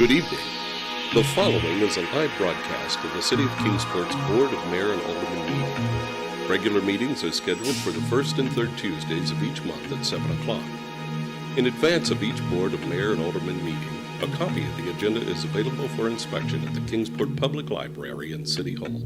Good evening. The following is a live broadcast of the City of Kingsport's Board of Mayor and Alderman meeting. Regular meetings are scheduled for the first and third Tuesdays of each month at 7 o'clock. In advance of each Board of Mayor and Alderman meeting, a copy of the agenda is available for inspection at the Kingsport Public Library and City Hall.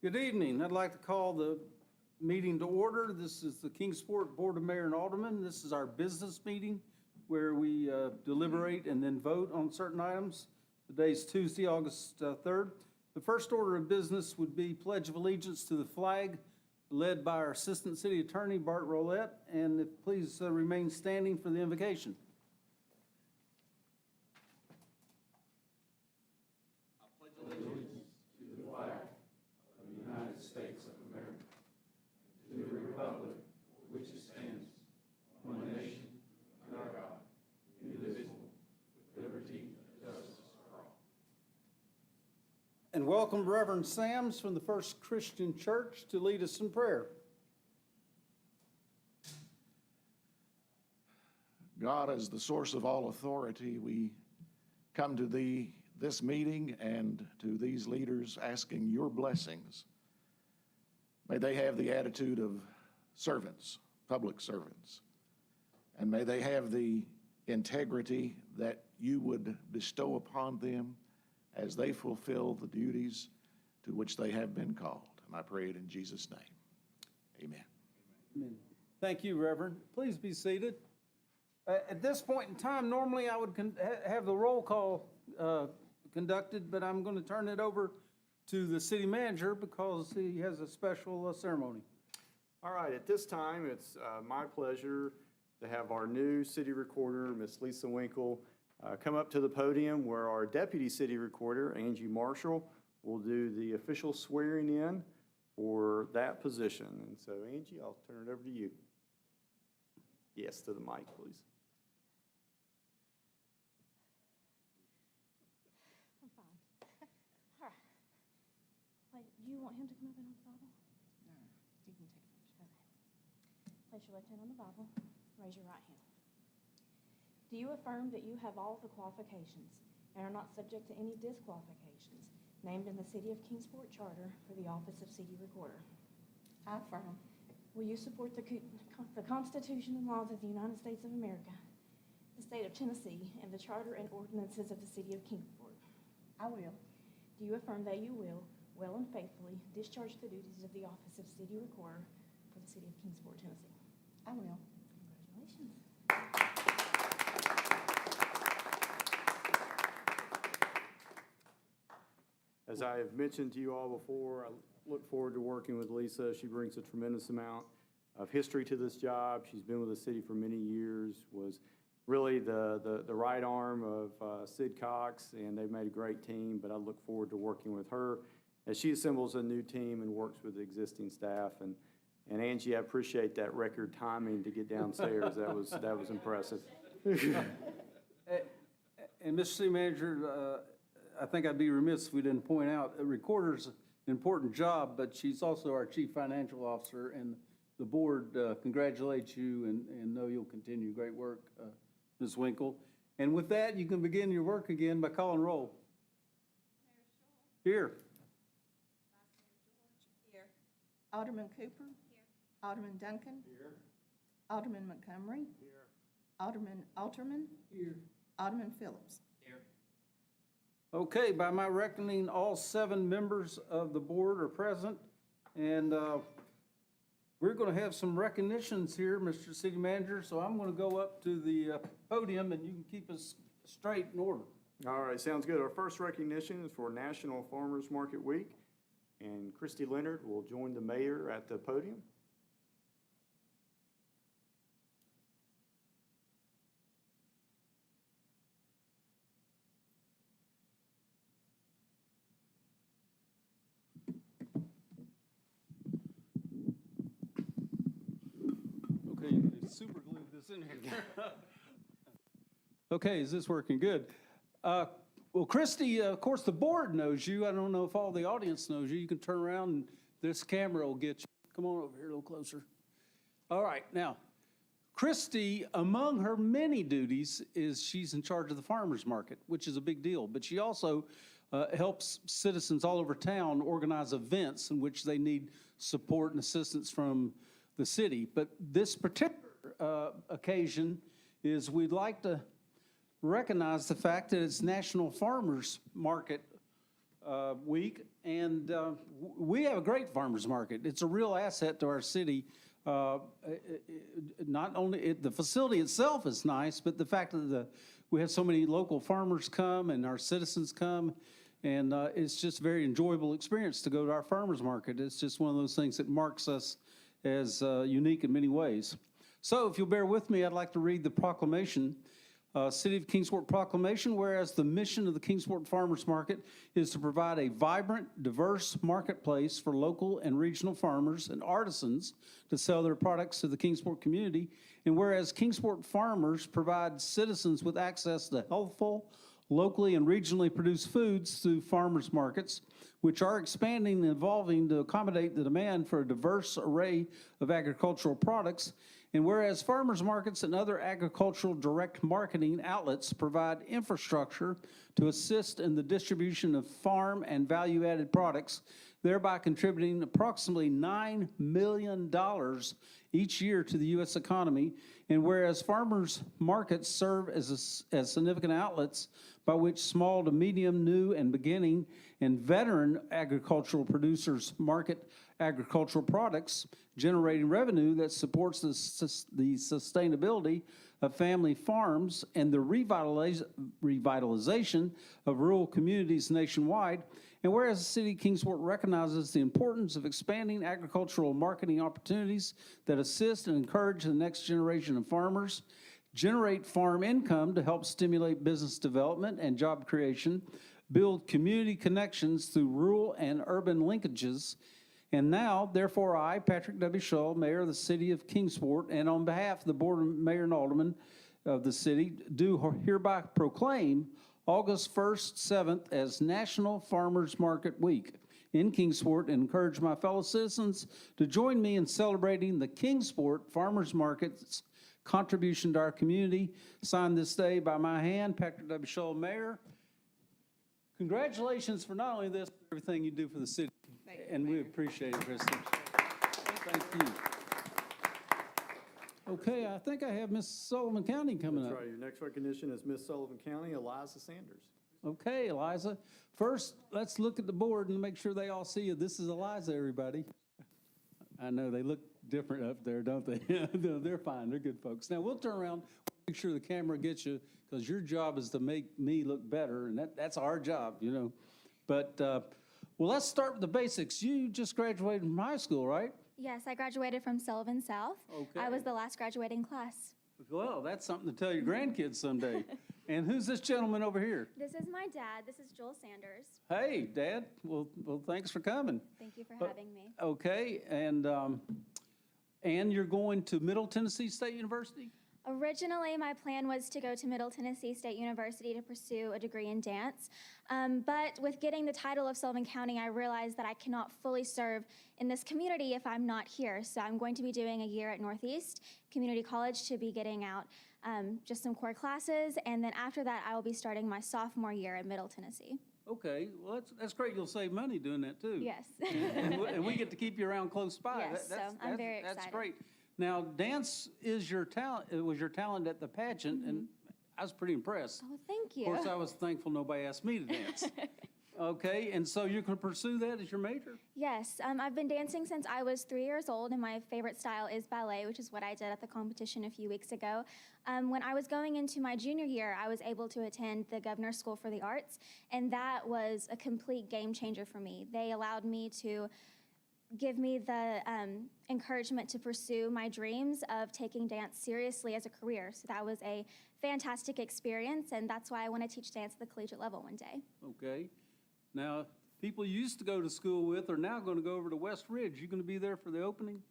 Good evening. I'd like to call the meeting to order. This is the Kingsport Board of Mayor and Alderman. This is our business meeting where we deliberate and then vote on certain items. Today's Tuesday, August 3rd. The first order of business would be Pledge of Allegiance to the flag, led by our Assistant City Attorney, Bart Rolette. And if please remain standing for the invocation. And welcome Reverend Sams from the First Christian Church to lead us in prayer. God, as the source of all authority, we come to Thee this meeting and to these leaders asking Your blessings. May they have the attitude of servants, public servants, and may they have the integrity that You would bestow upon them as they fulfill the duties to which they have been called. And I pray it in Jesus' name. Amen. Amen. Thank you, Reverend. Please be seated. At this point in time, normally I would have the roll call conducted, but I'm going to turn it over to the city manager because he has a special ceremony. All right, at this time, it's my pleasure to have our new city recorder, Miss Lisa Winkle, come up to the podium where our deputy city recorder, Angie Marshall, will do the official swearing in for that position. And so, Angie, I'll turn it over to you. Yes, to the mic, please. I'm fine. All right. Wait, do you want him to come up and hold the Bible? No, you can take a picture. Okay. Place your left hand on the Bible. Raise your right hand. Do you affirm that you have all the qualifications and are not subject to any disqualifications named in the City of Kingsport Charter for the office of City Recorder? I affirm. Will you support the Constitution and laws of the United States of America, the state of Tennessee, and the charter and ordinances of the City of Kingsport? I will. Do you affirm that you will, well and faithfully, discharge the duties of the office of City Recorder for the City of Kingsport, Tennessee? I will. Congratulations. As I have mentioned to you all before, I look forward to working with Lisa. She brings a tremendous amount of history to this job. She's been with the city for many years, was really the right arm of Sid Cox, and they've made a great team, but I look forward to working with her as she assembles a new team and works with the existing staff. And Angie, I appreciate that record timing to get downstairs. That was impressive. And Mr. City Manager, I think I'd be remiss if we didn't point out, recorders important job, but she's also our Chief Financial Officer, and the board congratulates you and know you'll continue great work, Ms. Winkle. And with that, you can begin your work again by calling roll. Here. Here. Alderman Cooper. Here. Alderman Duncan. Here. Alderman Montgomery. Here. Alderman Alterman. Here. Alderman Phillips. Okay, by my reckoning, all 7 members of the board are present, and we're going to have some recognitions here, Mr. City Manager, so I'm going to go up to the podium, and you can keep us straight in order. All right, sounds good. Our first recognition is for National Farmers Market Week, and Christy Leonard will join the mayor at the podium. Okay, they super glued this in here. Okay, is this working? Good. Well, Christy, of course, the board knows you. I don't know if all the audience knows you. You can turn around and this camera will get you. Come on over here a little closer. All right, now, Christy, among her many duties, is she's in charge of the farmers market, which is a big deal. But she also helps citizens all over town organize events in which they need support and assistance from the city. But this particular occasion is we'd like to recognize the fact that it's National Farmers Market Week, and we have a great farmers market. It's a real asset to our city. Not only the facility itself is nice, but the fact that we have so many local farmers come and our citizens come, and it's just a very enjoyable experience to go to our farmers market. It's just one of those things that marks us as unique in many ways. So if you'll bear with me, I'd like to read the proclamation. City of Kingsport proclamation, whereas the mission of the Kingsport Farmers Market is to provide a vibrant, diverse marketplace for local and regional farmers and artisans to sell their products to the Kingsport community, and whereas Kingsport farmers provide citizens with access to healthful, locally and regionally produced foods through farmers markets, which are expanding and evolving to accommodate the demand for a diverse array of agricultural products. And whereas farmers markets and other agricultural direct marketing outlets provide infrastructure to assist in the distribution of farm and value-added products, thereby contributing approximately $9 million each year to the U.S. economy. And whereas farmers markets serve as significant outlets by which small to medium, new and beginning and veteran agricultural producers market agricultural products, generating revenue that supports the sustainability of family farms and the revitalization of rural communities nationwide. And whereas the City of Kingsport recognizes the importance of expanding agricultural marketing opportunities that assist and encourage the next generation of farmers, generate farm income to help stimulate business development and job creation, build community connections through rural and urban linkages. And now, therefore, I, Patrick W. Shull, Mayor of the City of Kingsport, and on behalf of the Board of Mayor and Alderman of the city, do hereby proclaim August 1st, 7th as National Farmers Market Week in Kingsport, and encourage my fellow citizens to join me in celebrating the Kingsport Farmers Market's contribution to our community. Signed this day by my hand, Patrick W. Shull, Mayor. Congratulations for not only this, but everything you do for the city. And we appreciate it, Christy. Thank you. Okay, I think I have Miss Sullivan County coming up. That's right. Your next recognition is Miss Sullivan County, Eliza Sanders. Okay, Eliza. First, let's look at the board and make sure they all see you. This is Eliza, everybody. I know they look different up there, don't they? No, they're fine. They're good folks. Now, we'll turn around, make sure the camera gets you, because your job is to make me look better, and that's our job, you know. But, well, let's start with the basics. You just graduated from high school, right? Yes, I graduated from Sullivan South. Okay. I was the last graduating class. Well, that's something to tell your grandkids someday. And who's this gentleman over here? This is my dad. This is Joel Sanders. Hey, Dad. Well, thanks for coming. Thank you for having me. Okay, and you're going to Middle Tennessee State University? Originally, my plan was to go to Middle Tennessee State University to pursue a degree in dance. But with getting the title of Sullivan County, I realized that I cannot fully serve in this community if I'm not here. So I'm going to be doing a year at Northeast Community College to be getting out just some core classes. And then after that, I will be starting my sophomore year at Middle Tennessee. Okay, well, that's great. You'll save money doing that, too. Yes. And we get to keep you around close by. Yes, so I'm very That's excited. great. Now, dance is your talent, it was your talent at the pageant, and I was pretty impressed. Oh, thank you. Of course, I was thankful nobody asked me to dance. Okay, and so you can pursue that as your major? Yes, I've been dancing since I was 3 years old, and my favorite style is ballet, which is what I did at the competition a few weeks ago. When I was going into my junior year, I was able to attend the Governor's School for the Arts, and that was a complete game changer for me. They allowed me to give me the encouragement to pursue my dreams of taking dance seriously as a career. So that was a fantastic experience, and that's why I want to teach dance at the collegiate level one day. Okay. Now, people you used to go to school with are now going to go over to West Ridge. You going to be there for the opening?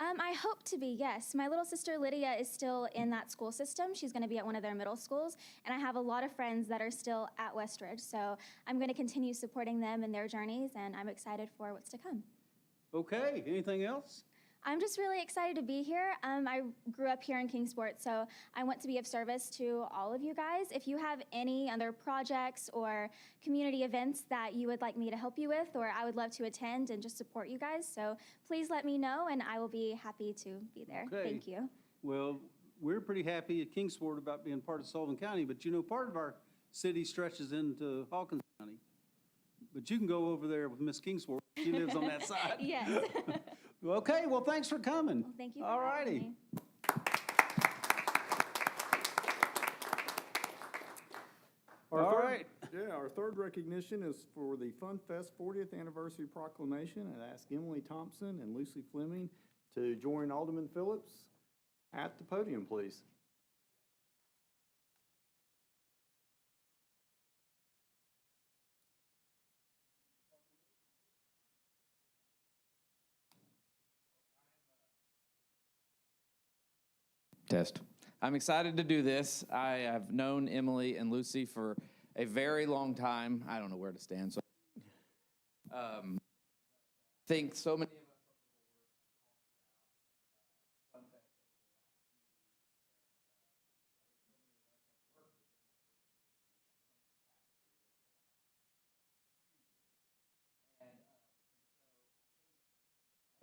I hope to be, yes. My little sister Lydia is still in that school system. She's going to be at one of their middle schools, and I have a lot of friends that are still at West Ridge. So I'm going to continue supporting them in their journeys, and I'm excited for what's to come. Okay, anything else? I'm just really excited to be here. I grew up here in Kingsport, so I want to be of service to all of you guys. If you have any other projects or community events that you would like me to help you with, or I would love to attend and just support you guys, so please let me know, and I will be happy to be there. Okay. Thank you. Well, we're pretty happy at Kingsport about being part of Sullivan County, but you know, part of our city stretches into Hawkins County. But you can go over there with Miss Kingsport. She lives on that side. Yes. Okay, well, thanks for coming. Well, thank you All for having righty. me. All right. Yeah, our third recognition is for the Fun Fest 40th Anniversary Proclamation. I'd ask Emily Thompson and Lucy Fleming to join Alderman Phillips at the podium, please. Test. I'm excited to do this. I have known Emily and Lucy for a very long time. I don't know where to stand. So, I think so many of us on the board have talked about Fun Fest over the last few weeks, and I think so many of us have worked with Emily over the last few years. And so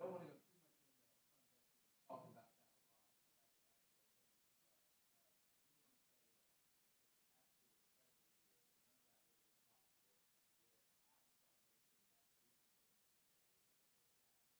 I don't want to go too much into Fun Fest because we've talked about that a lot, about the actual event, but I do want to say that it was an absolutely incredible year, and none of that would have been possible without the foundation that Lucy Fleming has laid over the last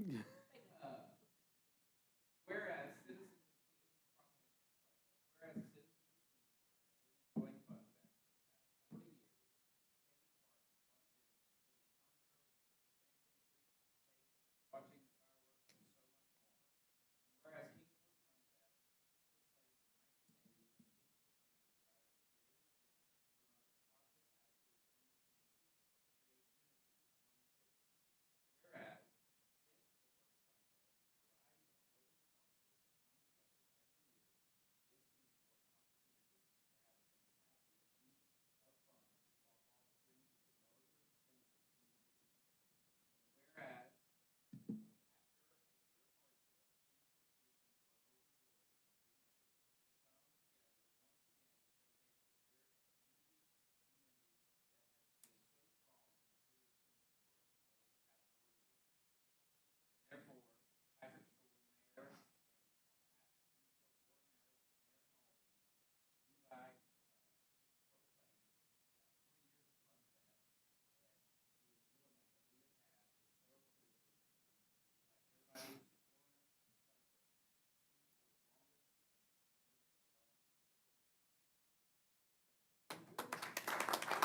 Whereas citizens whereas citizens of Kingsport have been enjoying Fun Fest for the past 40 years, taking part in fun events, attending concerts, sampling treats, tastes, watching the fireworks, and so much more. And whereas Kingsport Fun Fest took place in 1980 when the Kingsport Chamber decided to create an event to promote a positive attitude within the community and create unity among citizens. And whereas since the first Fun Fest, a variety of local sponsors have come together every year to give Kingsport an opportunity to have a fantastic week of fun while fostering a larger sense of community. And whereas after a year of hardship, Kingsport citizens were overjoyed in big numbers to come together once again to showcase the spirit of community unity that has been so strong in the city of Kingsport over the past 4 years. Therefore, Patrick Schul, Mayor, and on behalf of the Kingsport Board, Mayor and Alderman, do proclaim that 40 years of Fun Fest and the enjoyment that we have had with fellow citizens, and we'd like everybody to join us in celebrating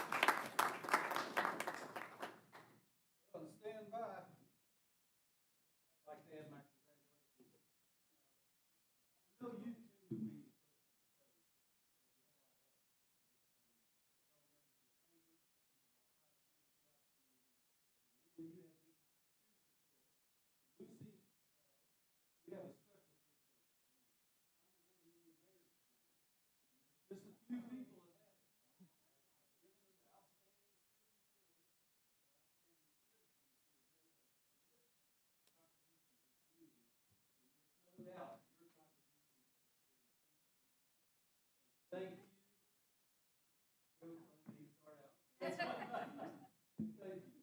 Kingsport's longest and most beloved tradition. Well, stand by. I'd like to add my congratulations. I know you two would be the first to say that you have a lot of help. Fellow members of the chamber, people outside the chamber throughout the community. And Emily, you have big shoes to fill. Lucy, we have a special appreciation for you. I'm awarding you a mayor's award. And there's just a few people that have it. I've given them to outstanding city employees and outstanding citizens who have made a significant contribution to the community. And there's no doubt your contribution has been super. So thank you. Joe, let me start out. Thank you. I appreciate everything you've done. Emily, thank you.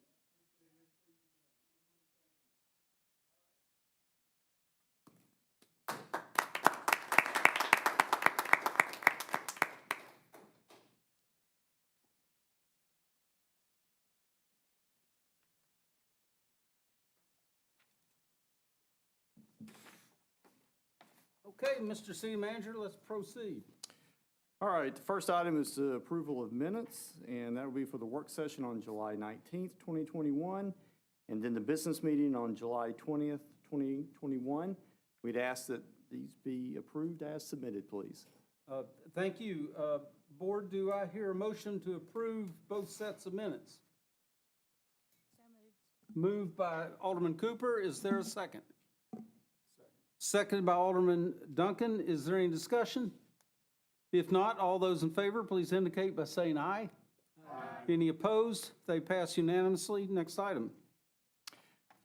Okay, Mr. City Manager, let's proceed. All right, the first item is the approval of minutes, and that will be for the work session on July 19th, 2021, and then the business meeting on July 20th, 2021. We'd ask that these be approved as submitted, please. Thank you. Board, do I hear a motion to approve both sets of minutes? So moved. Moved by Alderman Cooper. Is there a second? Seconded by Alderman Duncan. Is there any discussion? If not, all those in favor, please indicate by saying aye. Aye. Any opposed? They pass unanimously. Next item.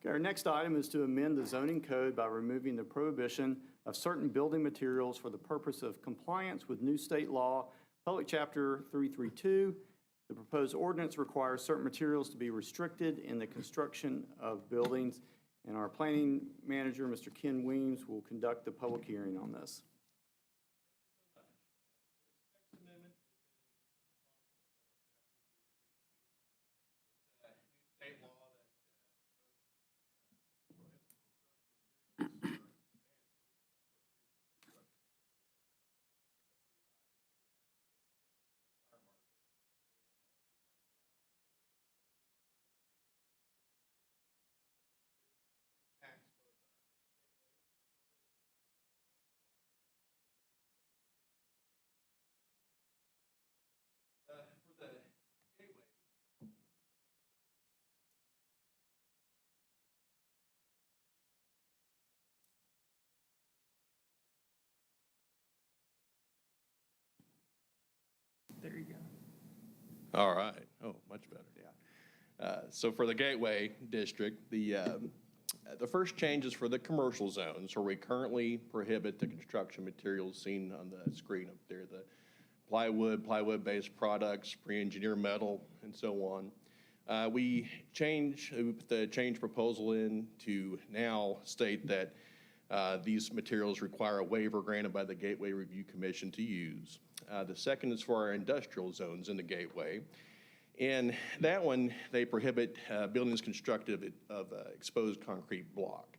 Okay, our next item is to amend the zoning code by removing the prohibition of certain building materials for the purpose of compliance with new state law, Public Chapter 332. The proposed ordinance requires certain materials to be restricted in the construction of buildings, and our planning manager, Mr. Ken Weems, will conduct the public hearing on this. There you go. All right. Oh, much better. Yeah. So for the Gateway District, the first change is for the commercial zones, where we currently prohibit the construction materials seen on the screen up there, the plywood, plywood-based products, pre-engineered metal, and so on. We put the change proposal in to now state that these materials require a waiver granted by the Gateway Review Commission to use. The second is for our industrial zones in the Gateway. And that one, they prohibit buildings constructed of exposed concrete block.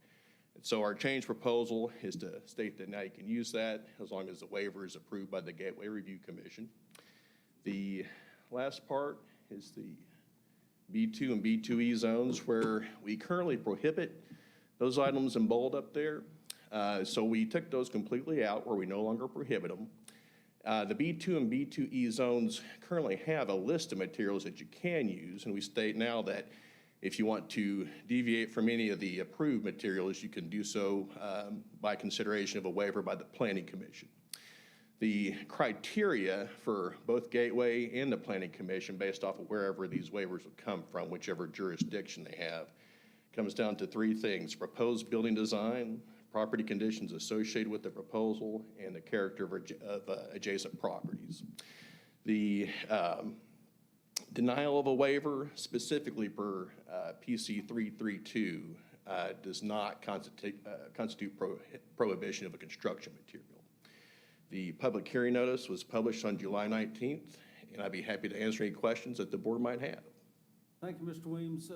So our change proposal is to state that now you can use that as long as the waiver is approved by the Gateway Review Commission. The last part is the B2 and B2E zones where we currently prohibit those items in bold up there. So we took those completely out where we no longer prohibit them. The B2 and B2E zones currently have a list of materials that you can use, and we state now that if you want to deviate from any of the approved materials, you can do so by consideration of a waiver by the Planning Commission. The criteria for both Gateway and the Planning Commission, based off of wherever these waivers would come from, whichever jurisdiction they have, comes down to three things: proposed building design, property conditions associated with the proposal, and the character of adjacent properties. The denial of a waiver, specifically per PC 332, does not constitute prohibition of a construction material. The public hearing notice was published on July 19th, and I'd be happy to answer any questions that the board might have. Thank you, Mr. Williams.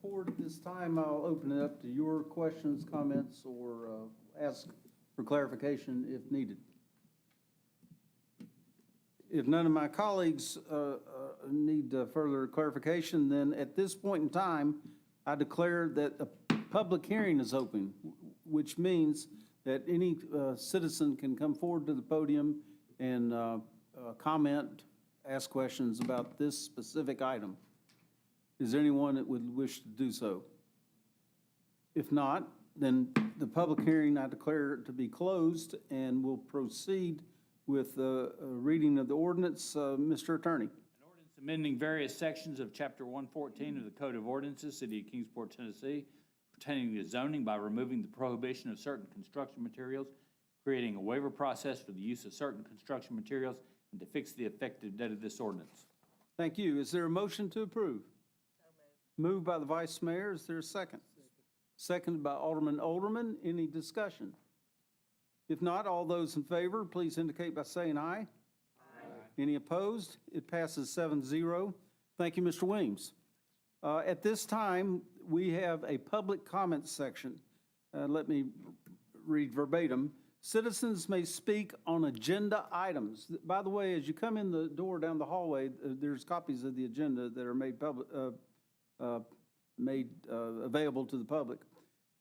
Board, at this time, I'll open it up to your questions, comments, or ask for clarification if needed. If none of my colleagues need further clarification, then at this point in time, I declare that a public hearing is open, which means that any citizen can come forward to the podium and comment, ask questions about this specific item. Is there anyone that would wish to do so? If not, then the public hearing I declare to be closed, and we'll proceed with the reading of the ordinance. Mr. Attorney. An ordinance amending various sections of Chapter 114 of the Code of Ordinances, City of Kingsport, Tennessee, pertaining to zoning by removing the prohibition of certain construction materials, creating a waiver process for the use of certain construction materials, and to fix the effective date of this ordinance. Thank you. Is there a motion to approve? Moved by the Vice Mayor. Is there a second? Seconded by Alderman. Any discussion? If not, all those in favor, please indicate by saying aye. Aye. Any opposed? It passes 7-0. Thank you, Mr. Williams. At this time, we have a public comment section. Let me read verbatim. Citizens may speak on agenda items. By the way, as you come in the door down the hallway, there's copies of the agenda that are made available to the public.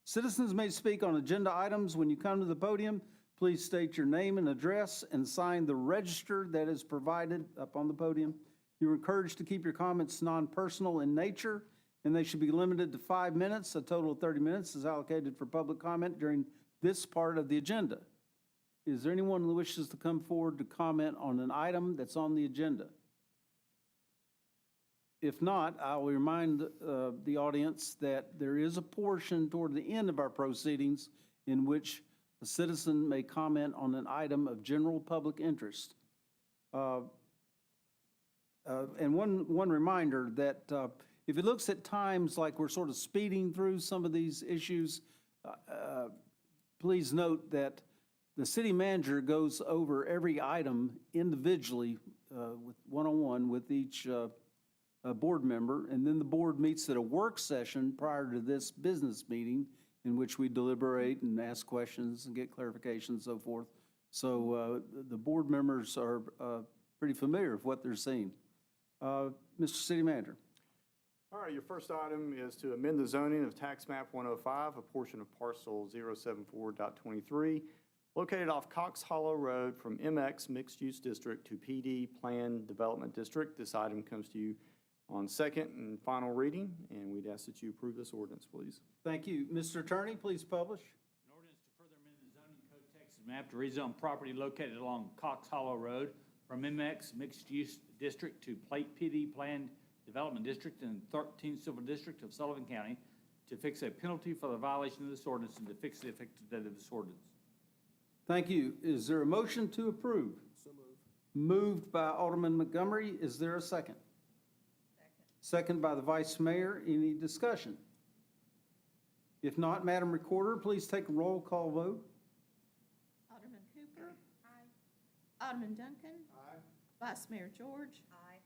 Citizens may speak on agenda items. When you come to the podium, please state your name and address and sign the register that is provided up on the podium. You're encouraged to keep your comments non-personal in nature, and they should be limited to 5 minutes. A total of 30 minutes is allocated for public comment during this part of the agenda. Is there anyone who wishes to come forward to comment on an item that's on the agenda? If not, I'll remind the audience that there is a portion toward the end of our proceedings in which a citizen may comment on an item of general public interest. And one reminder that if it looks at times like we're sort of speeding through some of these issues, please note that the city manager goes over every item individually with one-on-one with each board member, and then the board meets at a work session prior to this business meeting in which we deliberate and ask questions and get clarification and so forth. So the board members are pretty familiar with what they're seeing. Mr. City Manager. All right, your first item is to amend the zoning of tax map 105, a portion of parcel 074.23, located off Cox Hollow Road from MX Mixed Use District to PD Planned Development District. This item comes to you on second and final reading, and we'd ask that you approve this ordinance, please. Thank you. Mr. Attorney, please publish. An ordinance to further amend the zoning code Texas map to rezone property located along Cox Hollow Road from MX Mixed Use District to PD Planned Development District and 13th Civil District of Sullivan County, to fix a penalty for the violation of this ordinance and to fix the effective date of this ordinance. Thank you. Is there a motion to approve? So moved. Moved by Alderman Montgomery. Is there a second? Second by the Vice Mayor. Any discussion? If not, Madam Recorder, please take a roll call vote. Alderman Cooper. Aye. Alderman Duncan. Aye. Vice Mayor George. Aye.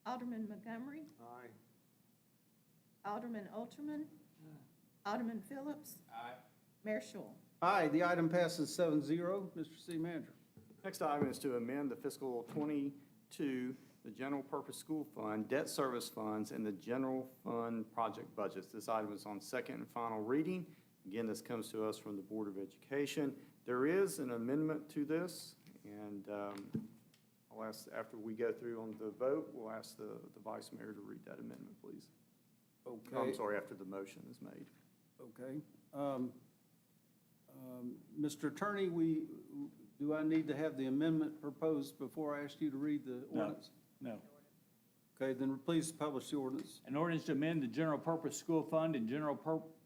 Alderman Montgomery. Aye. Alderman Alterman. Alderman Phillips. Aye. Mayor Schul. Aye, the item passes 7-0. Mr. City Manager. Next item is to amend the fiscal '22, the general purpose school fund, debt service funds, and the general fund project budgets. This item is on second and final reading. Again, this comes to us from the Board of Education. There is an amendment to this, and I'll ask, after we go through on the vote, we'll ask the Vice Mayor to read that amendment, please. Okay. I'm sorry, after the motion is made. Okay. Mr. Attorney, do I need to have the amendment proposed before I ask you to read the ordinance? No. Okay, then please publish the ordinance. An ordinance to amend the general purpose school fund and general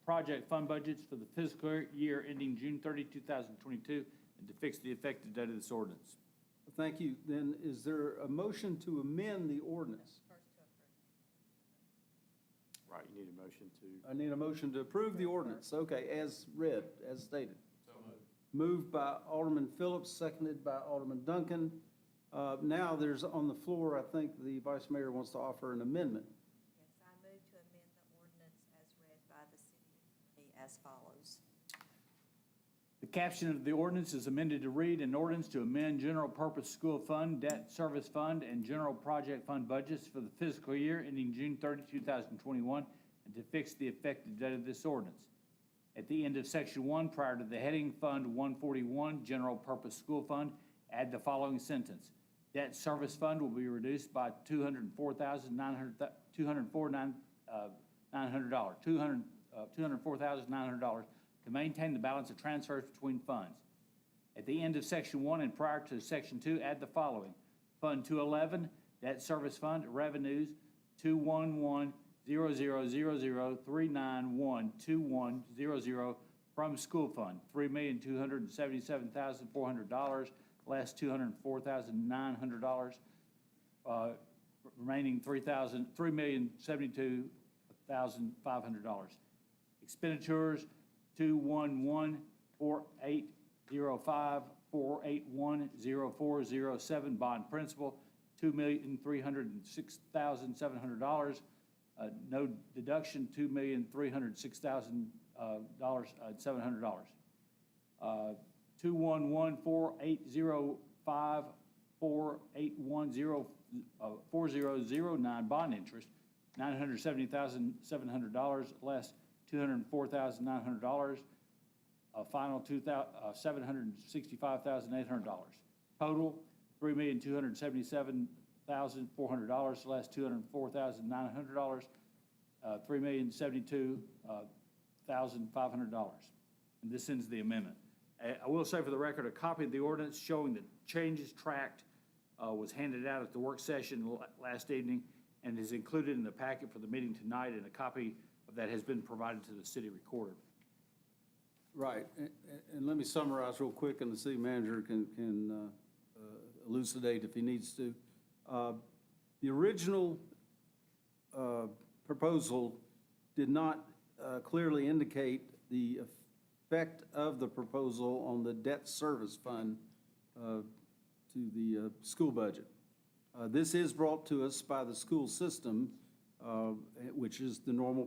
project fund budgets for the fiscal year ending June 30, 2022, and to fix the effective date of this ordinance. Thank you. Then is there a motion to amend the ordinance? Right, you need a motion to. I need a motion to approve the ordinance. Okay, as read, as stated. So moved by Alderman Phillips, seconded by Alderman Duncan. Now there's on the floor, I think the Vice Mayor wants to offer an amendment. Yes, I move to amend the ordinance as read by the city attorney as follows. The caption of the ordinance is amended to read, an ordinance to amend general purpose school fund, debt service fund, and general project fund budgets for the fiscal year ending June 30, 2021, and to fix the effective date of this ordinance. At the end of section 1, prior to the heading Fund 141, general purpose school fund, add the following sentence. Debt service fund will be reduced by $204,900 to maintain the balance of transfers between funds. At the end of section 1 and prior to section 2, add the following. Fund 211, debt service fund, revenues 211-000-391-2100 from school fund, $3,277,400, less $204,900, remaining $3,072,500. Expenditures 211-4805-481-0407, bond principal $2,306,700. No deduction, $2,306,700. 211-4805-481-4009, bond interest $970,700, less $204,900. Final $765,800. Total $3,277,400, less $204,900. $3,072,500. And this ends the amendment. I will say for the record, a copy of the ordinance showing the changes tracked was handed out at the work session last evening and is included in the packet for the meeting tonight, and a copy of that has been provided to the city recorder. Right, and let me summarize real quick, and the city manager can elucidate if he needs to. The original proposal did not clearly indicate the effect of the proposal on the debt service fund to the school budget. This is brought to us by the school system, which is the normal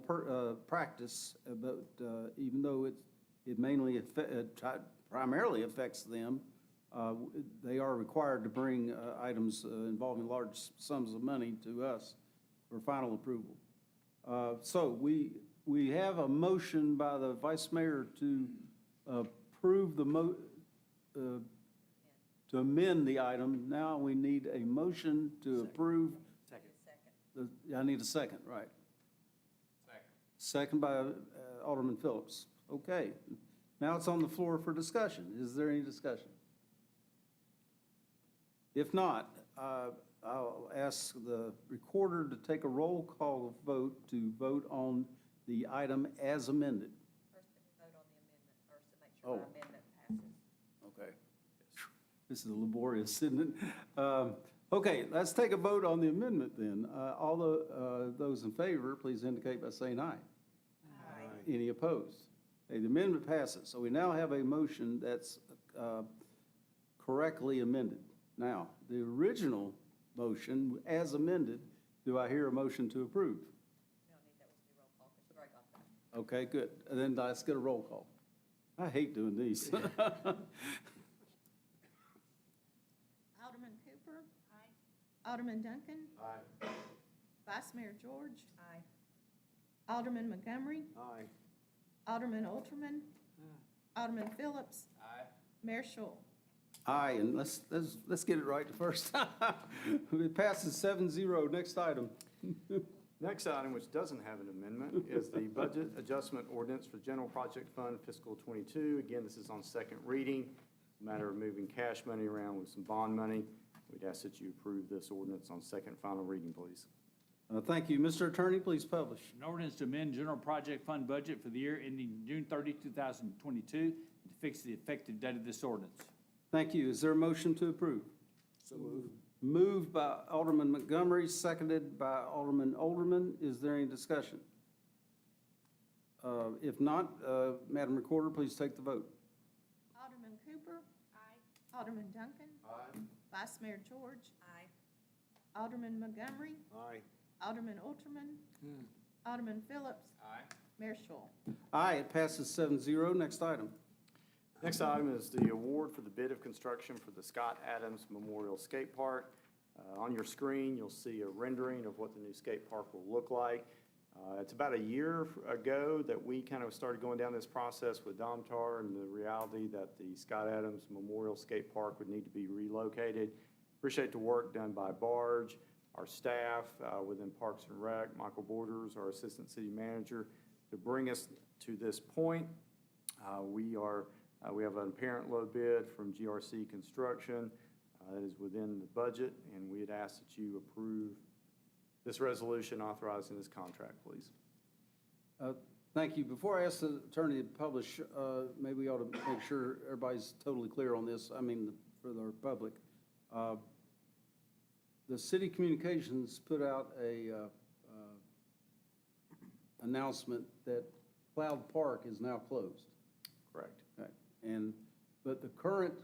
practice, but even though it mainly primarily affects them, they are required to bring items involving large sums of money to us for final approval. So we have a motion by the Vice Mayor to approve to amend the item. Now we need a motion to approve. I need a second, right? Second by Alderman Phillips. Okay. Now it's on the floor for discussion. Is there any discussion? If not, I'll ask the recorder to take a roll call vote to vote on the item as amended. First, we vote on the amendment first to make sure our amendment passes. Okay. This is laborious, isn't it? Okay, let's take a vote on the amendment then. All those in favor, please indicate by saying aye. Aye. Any opposed? Okay, the amendment passes. So we now have a motion that's correctly amended. Now, the original motion as amended, do I hear a motion to approve? We don't need that, we'll do roll call because you already got that. Okay, good. And then let's get a roll call. I hate doing these. Alderman Cooper? Aye. Alderman Duncan? Aye. Vice Mayor George? Aye. Alderman Montgomery? Aye. Alderman Alterman? Alderman Phillips? Aye. Mayor Schul? Aye, and let's get it right the first time. It passes 7-0. Next item. Next item, which doesn't have an amendment, is the budget adjustment ordinance for general project fund fiscal '22. Again, this is on second reading. It's a matter of moving cash money around with some bond money. We'd ask that you approve this ordinance on second final reading, please. Thank you. Mr. Attorney, please publish. An ordinance to amend general project fund budget for the year ending June 30, 2022, and to fix the effective date of this ordinance. Thank you. Is there a motion to approve? So moved. Moved by Alderman Montgomery, seconded by Alderman Alderman. Is there any discussion? If not, Madam Recorder, please take the vote. Alderman Cooper? Aye. Alderman Duncan? Aye. Vice Mayor George? Aye. Alderman Montgomery? Aye. Alderman Alterman? Alderman Phillips? Aye. Mayor Schul? Aye, it passes 7-0. Next item. Next item is the award for the bid of construction for the Scott Adams Memorial Skate Park. On your screen, you'll see a rendering of what the new skate park will look like. It's about a year ago that we kind of started going down this process with Domtar and the reality that the Scott Adams Memorial Skate Park would need to be relocated. Appreciate the work done by Barge, our staff within Parks and Rec, Michael Borders, our Assistant City Manager, to bring us to this point. We have an apparent low bid from GRC Construction that is within the budget, and we'd ask that you approve this resolution authorizing this contract, please. Thank you. Before I ask the attorney to publish, maybe we ought to make sure everybody's totally clear on this. I mean, for the public. The city communications put out a announcement that Cloud Park is now closed. Correct. Okay. But the current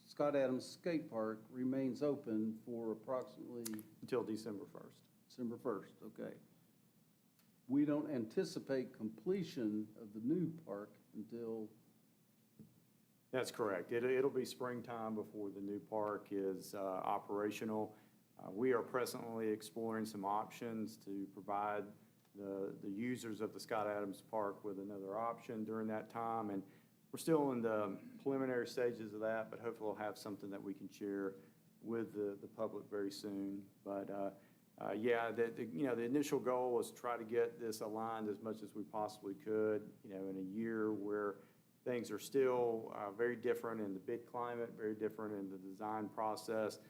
Scott Adams Skate Park remains open for approximately Until December 1st. December 1st, okay. We don't anticipate completion of the new park until, That's correct. It'll be springtime before the new park is operational. We are presently exploring some options to provide the users of the Scott Adams Park with another option during that time. And we're still in the preliminary stages of that, but hopefully we'll have something that we can share with the public very soon. But yeah, the initial goal was to try to get this aligned as much as we possibly could, in a year where things are still very different in the bid climate, very different in the design process.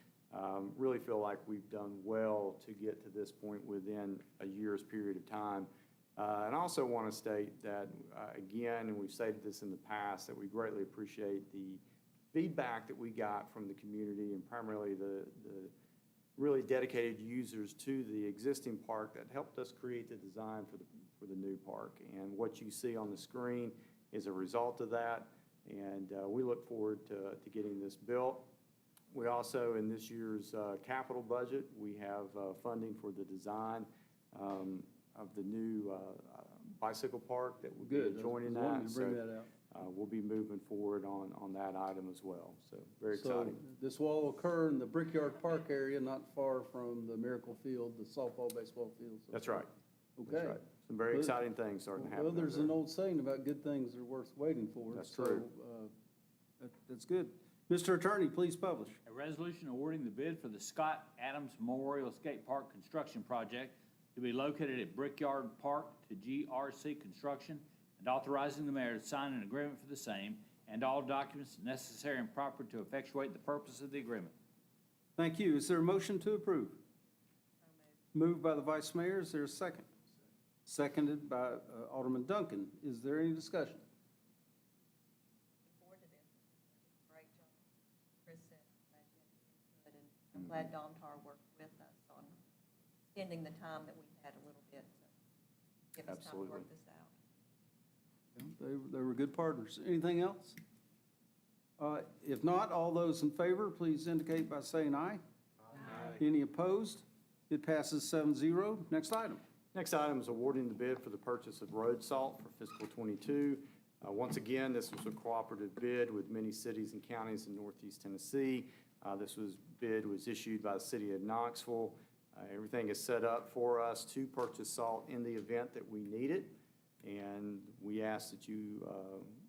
Really feel like we've done well to get to this point within a year's period of time. And I also want to state that, again, and we've stated this in the past, that we greatly appreciate the feedback that we got from the community and primarily the really dedicated users to the existing park that helped us create the design for the new park. And what you see on the screen is a result of that, and we look forward to getting this built. We also, in this year's capital budget, we have funding for the design of the new bicycle park that will be joining that. I wanted to bring that out. We'll be moving forward on that item as well, so very exciting. So this will all occur in the Brickyard Park area, not far from the Miracle Field, the softball, baseball fields. That's right. Okay. That's right. Some very exciting things starting to happen. Well, there's over an there. old saying about good things are worth waiting for. That's so, true. That's good. Mr. Attorney, please publish. A resolution awarding the bid for the Scott Adams Memorial Skate Park construction project to be located at Brickyard Park to GRC Construction, and authorizing the mayor to sign an agreement for the same and all documents necessary and proper to effectuate the purpose of the agreement. Thank you. Is there a motion to approve? Moved by the vice mayor. Is there a second? Seconded by Alderman Duncan. Is there any discussion? Forward to this. Great job. Chris said, I'm glad you had input, and I'm glad Domtar worked with us on extending the time that we had a little bit to give us time to Absolutely. work this out. They were good partners. Anything else? If not, all those in favor, please indicate by saying aye. Aye. Any opposed? It passes 7-0. Next item. Next item is awarding the bid for the purchase of road salt for fiscal '22. Once again, this was a cooperative bid with many cities and counties in Northeast Tennessee. This bid was issued by the city of Knoxville. Everything is set up for us to purchase salt in the event that we need it. And we ask that you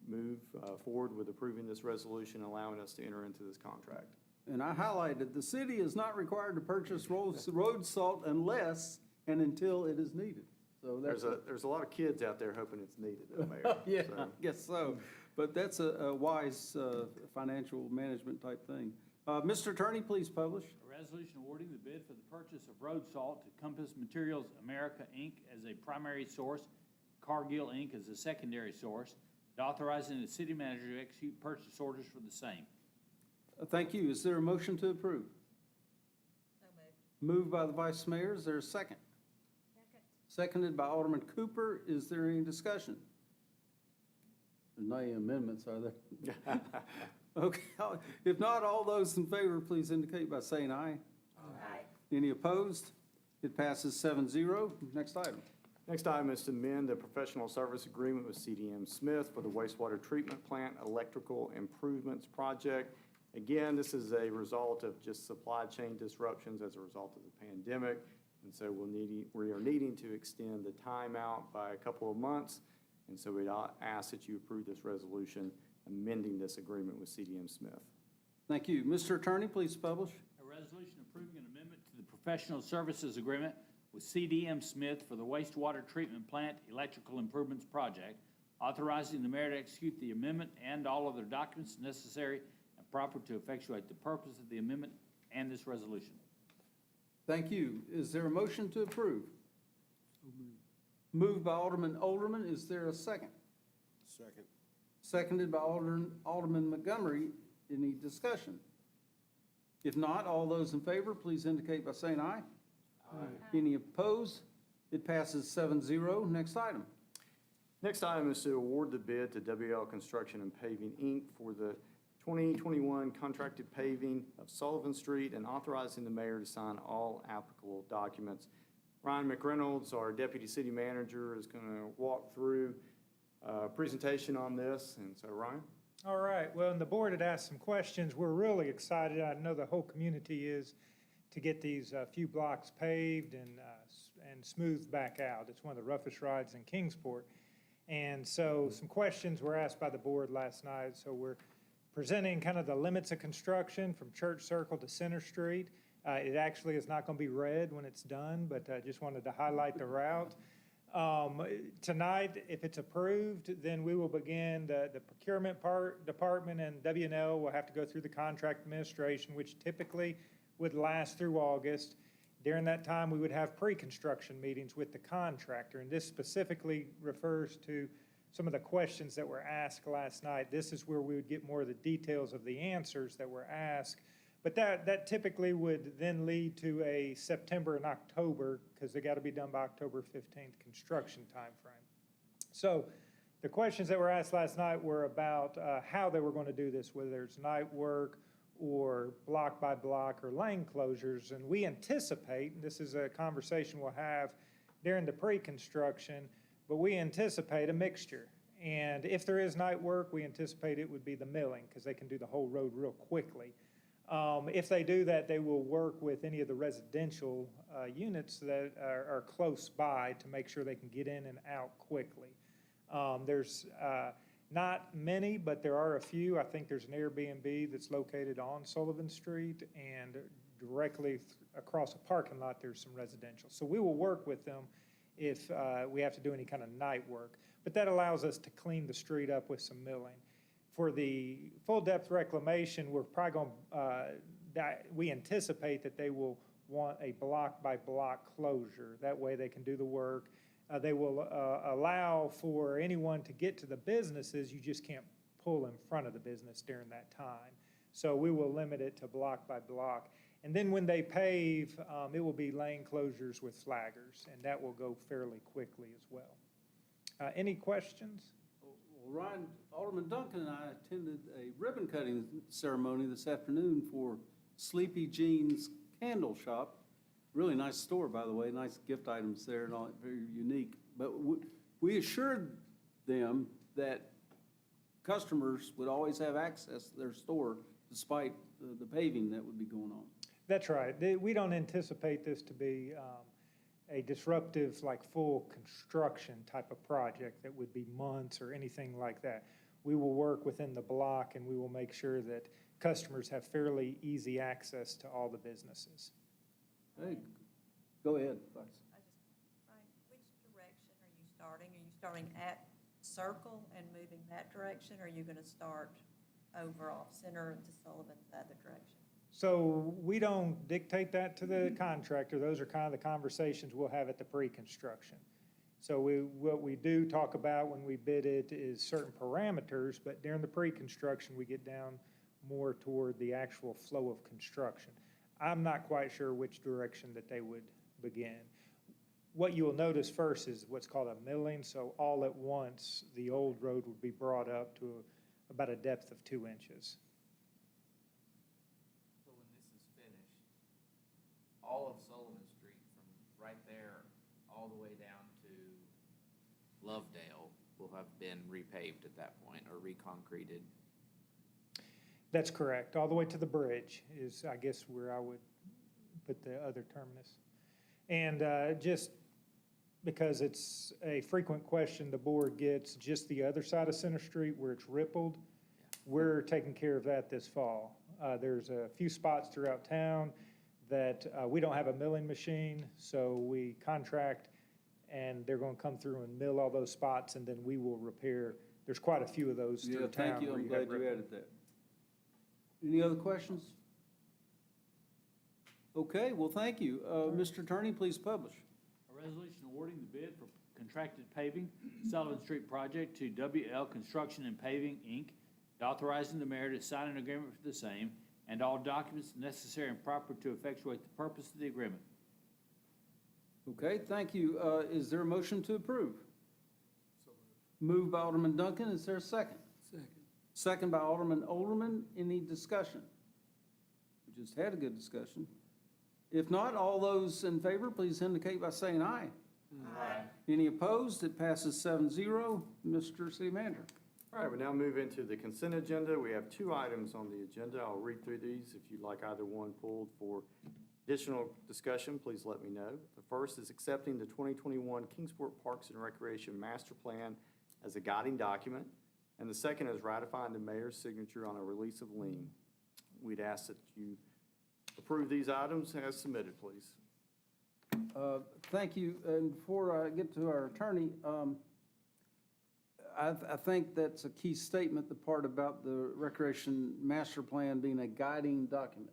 move forward with approving this resolution, allowing us to enter into this contract. And I highlighted, the city is not required to purchase road salt unless and until it is needed. So that's. There's a lot of kids out there hoping it's needed, though, Mayor. Yeah, So, I guess so. But that's a wise financial management type thing. Mr. Attorney, please publish. A resolution awarding the bid for the purchase of road salt to Compass Materials America, Inc. as a primary source, Cargill, Inc. as a secondary source, and authorizing the city manager to execute purchase orders for the same. Thank you. Is there a motion to approve? So moved. Moved by the Vice Mayor. Is there a second? Seconded by Alderman Cooper. Is there any discussion? There's not any amendments, are there? Okay. If not, all those in favor, please indicate by saying aye. Aye. Any opposed? It passes 7-0. Next item. Next item is to amend the professional service agreement with CDM Smith for the wastewater treatment plant electrical improvements project. Again, this is a result of just supply chain disruptions as a result of the pandemic. And so we are needing to extend the timeout by a couple of months. And so we'd ask that you approve this resolution amending this agreement with CDM Smith. Thank you. Mr. Attorney, please publish. A resolution approving an amendment to the professional services agreement with CDM Smith for the wastewater treatment plant electrical improvements project, authorizing the mayor to execute the amendment and all other documents necessary and proper to effectuate the purpose of the amendment and this resolution. Thank you. Is there a motion to approve? Moved by Alderman. Is there a second? Second. Seconded by Alderman Montgomery. Any discussion? If not, all those in favor, please indicate by saying aye. Aye. Any opposed? It passes 7-0. Next item. Next item is to award the bid to WL Construction and Paving, Inc. for the 2021 contracted paving of Sullivan Street and authorizing the mayor to sign all applicable documents. Ryan McReynolds, our deputy city manager, is going to walk through a presentation on this. And so, Ryan? All right. Well, and the board had asked some questions. We're really excited. I know the whole community is to get these few blocks paved and smoothed back out. It's one of the roughest rides in Kingsport. And so some questions were asked by the board last night. So we're presenting kind of the limits of construction from Church Circle to Center Street. It actually is not going to be red when it's done, but I just wanted to highlight the route. Tonight, if it's approved, then we will begin the procurement department, and W&L will have to go through the contract administration, which typically would last through August. During that time, we would have pre-construction meetings with the contractor, and this specifically refers to some of the questions that were asked last night. This is where we would get more of the details of the answers that were asked. But that typically would then lead to a September and October, because they got to be done by October 15th construction timeframe. So the questions that were asked last night were about how they were going to do this, whether it's night work or block by block or lane closures. And we anticipate, and this is a conversation we'll have during the pre-construction, but we anticipate a mixture. And if there is night work, we anticipate it would be the milling, because they can do the whole road real quickly. If they do that, they will work with any of the residential units that are close by to make sure they can get in and out quickly. There's not many, but there are a few. I think there's an Airbnb that's located on Sullivan Street, and directly across a parking lot, there's some residential. So we will work with them if we have to do any kind of night work. But that allows us to clean the street up with some milling. For the full depth reclamation, we're probably going we anticipate that they will want a block by block closure. That way they can do the work. They will allow for anyone to get to the businesses. You just can't pull in front of the business during that time. So we will limit it to block by block. And then when they pave, it will be lane closures with flaggers, and that will go fairly quickly as well. Any questions? Well, Ryan, Alderman Duncan and I attended a ribbon cutting ceremony this afternoon for Sleepy Jean's Candle Shop. Really nice store, by the way, nice gift items there and all, very unique. But we assured them that customers would always have access to their store despite the paving that would be going on. That's right. We don't anticipate this to be a disruptive, like full construction type of project that would be months or anything like that. We will work within the block and we will make sure that customers have fairly easy access to all the businesses. Hey, go ahead, Vice. Right, which direction are you starting? Are you starting at Circle and moving that direction, or are you going to start over off Center to Sullivan the other direction? So we don't dictate that to the contractor. Those are kind of the conversations we'll have at the pre-construction. So what we do talk about when we bid it is certain parameters, but during the pre-construction, we get down more toward the actual flow of construction. I'm not quite sure which direction that they would begin. What you will notice first is what's called a milling. So all at once, the old road would be brought up to about a depth of 2 inches. So when this is finished, all of Sullivan Street from right there all the way down to Lovedale will have been repaved at that point or reconcreted. That's correct. All the way to the bridge is, I guess, where I would put the other terminus. And just because it's a frequent question the board gets, just the other side of Center Street where it's rippled, we're taking care of that this fall. There's a few spots throughout town that we don't have a milling machine, so we contract and they're going to come through and mill all those spots and then we will repair. There's quite a few of those through town. Thank you, where I'm have glad you ripple. added that. Any other questions? Okay, well, thank you. Mr. Attorney, please publish. A resolution awarding the bid for contracted paving Sullivan Street project to WL Construction and Paving, Inc., and authorizing the mayor to sign an agreement for the same, and all documents necessary and proper to effectuate the purpose of the agreement. Okay, thank you. Is there a motion to approve? Moved by Alderman Duncan. Is there a second? Second. Second by Alderman Alderman. Any discussion? We just had a good discussion. If not, all those in favor, please indicate by saying aye. Aye. Any opposed? It passes 7-0. Mr. City Manager. All right, we now move into the consent agenda. We have 2 items on the agenda. I'll read through these. If you'd like either one pulled for additional discussion, please let me know. The first is accepting the 2021 Kingsport Parks and Recreation Master Plan as a guiding document, and the second is ratifying the mayor's signature on a release of lien. We'd ask that you approve these items as submitted, please. Thank you. And before I get to our attorney, I think that's a key statement, the part about the Recreation Master Plan being a guiding document.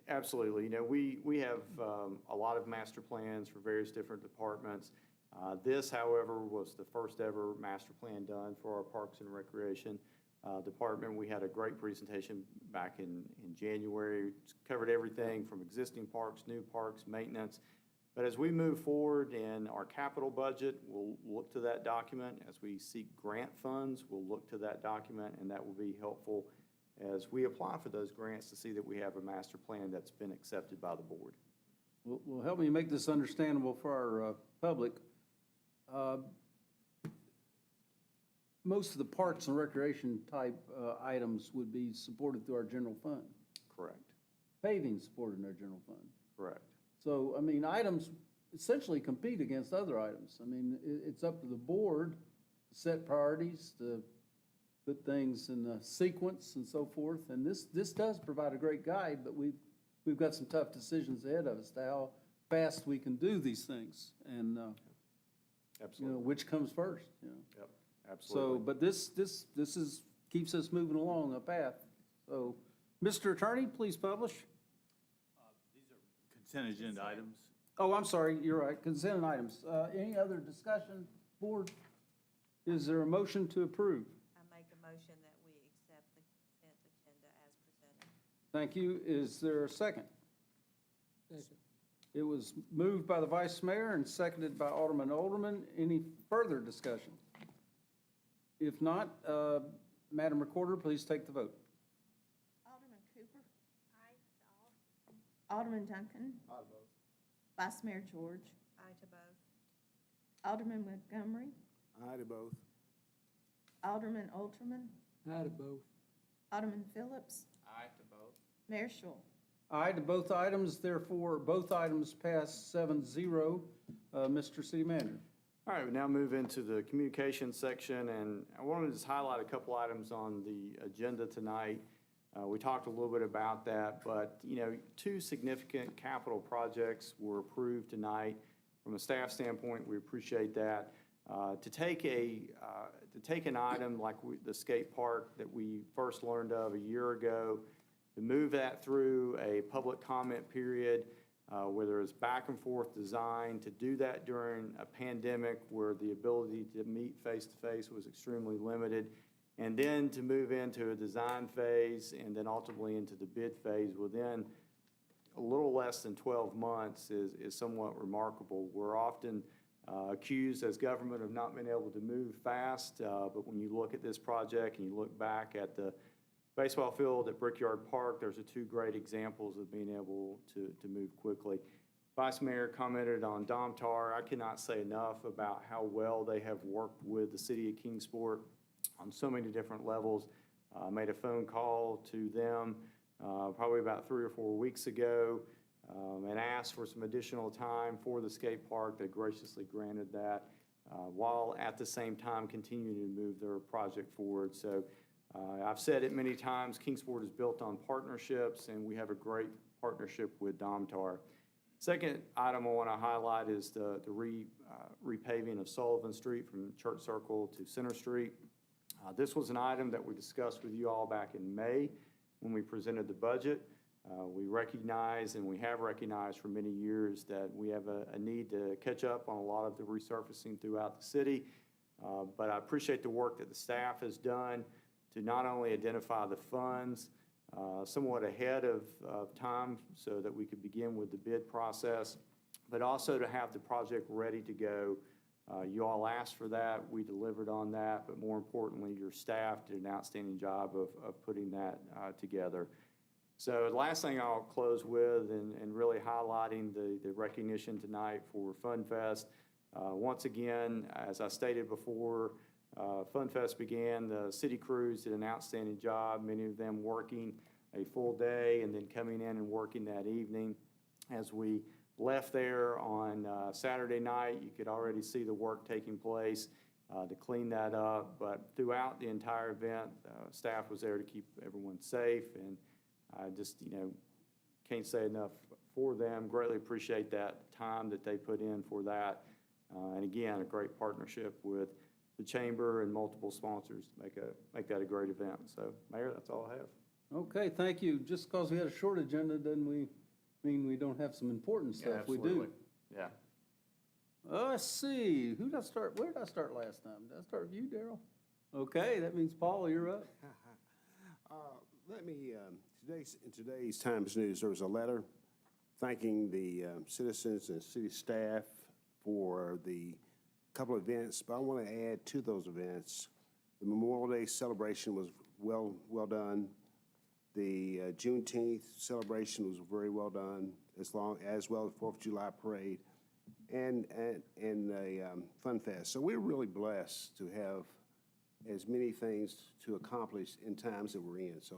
Absolutely. You know, we have a lot of master plans for various different departments. This, however, was the first ever master plan done for our Parks and Recreation department. We had a great presentation back in January. It's covered everything from existing parks, new parks, maintenance. But as we move forward in our capital budget, we'll look to that document. As we seek grant funds, we'll look to that document, and that will be helpful as we apply for those grants to see that we have a master plan that's been accepted by the board. Well, help me make this understandable for our public. Most of the parks and recreation type items would be supported through our general fund. Correct. Paving supported in our general fund. Correct. So, I mean, items essentially compete against other items. I mean, it's up to the board to set priorities, to put things in a sequence and so forth. And this does provide a great guide, but we've got some tough decisions ahead of us to how fast we can do these things. And, Absolutely. you know, which comes first, you know. Yep, absolutely. So, but this keeps us moving along a path. So, Mr. Attorney, please publish. These are consent agenda items. Oh, I'm sorry, you're right, consent items. Any other discussion, board? Is there a motion to approve? I make a motion that we accept the consent agenda as presented. Thank you. Is there a second? Second. It was moved by the Vice Mayor and seconded by Alderman Alderman. Any further discussion? If not, Madam Recorder, please take the vote. Alderman Cooper. Aye. Alderman Duncan. Vice Mayor George, Aye to both. Alderman Montgomery, Aye to both. Alderman Alterman, Aye to both. Alderman Phillips, Aye to both. Mayor Schul. Aye to both items, therefore, both items pass 7-0. Mr. City Manager. All right, we now move into the communication section, and I wanted to just highlight a couple items on the agenda tonight. We talked a little bit about that, but, you know, two significant capital projects were approved tonight. From a staff standpoint, we appreciate that. To take an item like the skate park that we first learned of a year ago, to move that through a public comment period, where there is back and forth design, to do that during a pandemic where the ability to meet face-to-face was extremely limited, and then to move into a design phase and then ultimately into the bid phase within a little less than 12 months is somewhat remarkable. We're often accused as government of not being able to move fast, but when you look at this project and you look back at the baseball field at Brickyard Park, there's two great examples of being able to move quickly. Vice Mayor commented on Domtar. I cannot say enough about how well they have worked with the city of Kingsport on so many different levels. Made a phone call to them probably about 3 or 4 weeks ago and asked for some additional time for the skate park. They graciously granted that while at the same time continuing to move their project forward. So I've said it many times, Kingsport is built on partnerships, and we have a great partnership with Domtar. Second item I want to highlight is the repaving of Sullivan Street from Church Circle to Center Street. This was an item that we discussed with you all back in May when we presented the budget. We recognize, and we have recognized for many years, that we have a need to catch up on a lot of the resurfacing throughout the city. But I appreciate the work that the staff has done to not only identify the funds somewhat ahead of time so that we could begin with the bid process, but also to have the project ready to go. You all asked for that, we delivered on that, but more importantly, your staff did an outstanding job of putting that together. So the last thing I'll close with, and really highlighting the recognition tonight for FunFest. Once again, as I stated before, FunFest began, the city crews did an outstanding job, many of them working a full day and then coming in and working that evening. As we left there on Saturday night, you could already see the work taking place to clean that up. But throughout the entire event, staff was there to keep everyone safe, and I just, can't say enough for them. Greatly appreciate that time that they put in for that. And again, a great partnership with the chamber and multiple sponsors to make that a great event. So, Mayor, that's all I have. Okay, thank you. Just because we had a short agenda doesn't mean we don't have some important stuff. We do. Yeah. Let's see, where did I start last time? Did I start with you, Darrell? Okay, that means Paul, you're up. Let me, in today's Times News, there was a letter thanking the citizens and city staff for the couple of events, but I want to add to those events. The Memorial Day celebration was well done. The Juneteenth celebration was very well done, as well as the 4th of July parade and a Fun Fest. So we're really blessed to have as many things to accomplish in times that we're in. So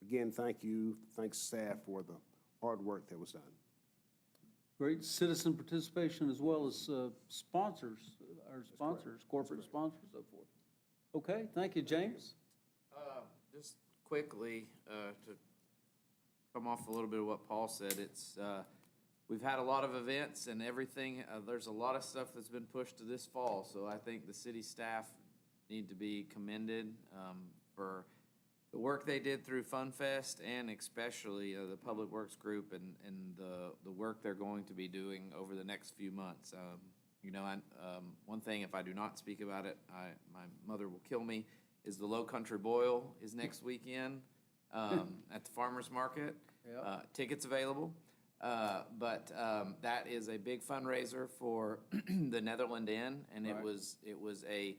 again, thanks staff for the hard work that was done. Great citizen participation as well as sponsors, our sponsors, corporate sponsors, so forth. Okay, thank you, James. Just quickly, to come off a little bit of what Paul said, we've had a lot of events and everything. There's a lot of stuff that's been pushed to this fall, so I think the city staff need to be commended for the work they did through FunFest, and especially the Public Works Group and the work they're going to be doing over the next few months. One thing, if I do not speak about it, my mother will kill me, is the Low Country Boil is next weekend at the Farmers Market. Yep. Tickets available. But that is a big fundraiser for the Netherland Inn, and it was a